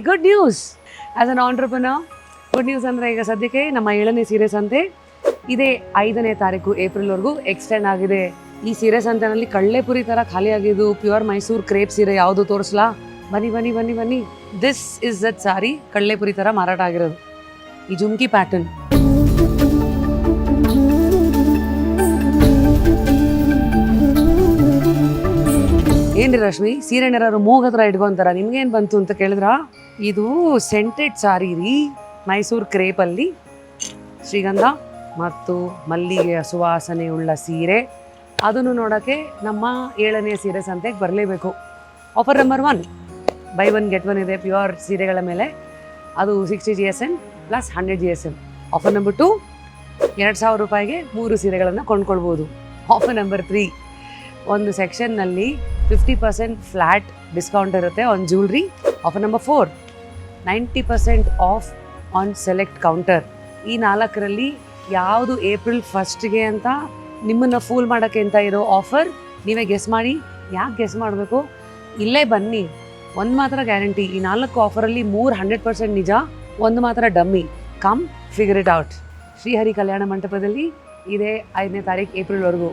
Good news as an entrepreneur. Good news ಅಂದರೆ ಈಗ ಸದ್ಯಕ್ಕೆ ನಮ್ಮ 7ನೇ ಸೀರೆ ಸಂತೆ ಇದೇ 5ನೇ ತಾರೀಕು ಏಪ್ರಿಲ್ವರೆಗೂ ಎಕ್ಸ್ಟೆಂಡ್ ಆಗಿದೆ. ಈ ಸೀರೆ ಸಂತೆನಲ್ಲಿ ಕಳ್ಳೆಪುರಿ ಥರ ಖಾಲಿ ಆಗಿದ್ದು ಪ್ಯೂರ್ ಮೈಸೂರು ಕ್ರೇಪ್ ಸೀರೆ ಯಾವುದು ತೋರಿಸ್ಲಾ? ಬನ್ನಿ ಬನ್ನಿ ಬನ್ನಿ ಬನ್ನಿ. ದಿಸ್ ಇಸ್ ದಟ್ ಸಾರಿ ಕಳ್ಳೆಪುರಿ ಥರ ಮಾರಾಟ ಆಗಿರೋದು. ಈ ಜುಮ್ಕಿ ಪ್ಯಾಟರ್ನ್ ಏನ್ರಿ ರಶ್ಮಿ, ಸೀರೆನೇರಾರು ಮೂಗ್ ಹತ್ರ ಇಟ್ಕೊಂತಾರ, ನಿಮ್ಗೇನು ಬಂತು ಅಂತ ಕೇಳಿದ್ರ? ಇದು ಸೆಂಟೆಡ್ ಸಾರಿ ರೀ, ಮೈಸೂರು ಕ್ರೇಪಲ್ಲಿ ಶ್ರೀಗಂಧ ಮತ್ತು ಮಲ್ಲಿಗೆಯ ಸುವಾಸನೆ ಉಳ್ಳ ಸೀರೆ. ಅದನ್ನು ನೋಡೋಕ್ಕೆ ನಮ್ಮ 7ನೇ ಸೀರೆ ಸಂತೆಗೆ ಬರಲೇಬೇಕು. ಆಫರ್ ನಂಬರ್ 1 ಬೈ 1 ಗೆಟ್ 1 ಇದೆ ಪ್ಯೂರ್ ಸೀರೆಗಳ ಮೇಲೆ. ಅದು 60 GSM plus 100 GSM. Offer number 2 2,000 ರೂಪಾಯಿಗೆ 3 ಸೀರೆಗಳನ್ನು ಕೊಂಡ್ಕೊಳ್ಬೋದು. ಆಫರ್ ನಂಬರ್ 3 ಒಂದು ಸೆಕ್ಷನ್ನಲ್ಲಿ 50% ಫ್ಲ್ಯಾಟ್ ಡಿಸ್ಕೌಂಟ್ ಇರುತ್ತೆ on jewellery. Offer number 4 90% of on select counter. ಈ 4ರಲ್ಲಿ ಯಾವುದು ಏಪ್ರಿಲ್ 1ಗೆ ಅಂತ ನಿಮ್ಮನ್ನು ಫೂಲ್ ಮಾಡೋಕ್ಕೆ ಅಂತ ಇರೋ ಆಫರ್ ನೀವೇ ಗೆಸ್ ಮಾಡಿ. ಯಾಕೆ ಗೆಸ್ ಮಾಡಬೇಕು? ಇಲ್ಲೇ ಬನ್ನಿ. ಒಂದು ಮಾತ್ರ ಗ್ಯಾರಂಟಿ, ಈ 4 ಆಫರಲ್ಲಿ 3 100% ನಿಜ, ಒಂದು ಮಾತ್ರ dummy. Come figure it out. Srihari ಕಲ್ಯಾಣ ಮಂಟಪದಲ್ಲಿ ಇದೇ 5ನೇ ತಾರೀಕು ಏಪ್ರಿಲ್ವರೆಗೂ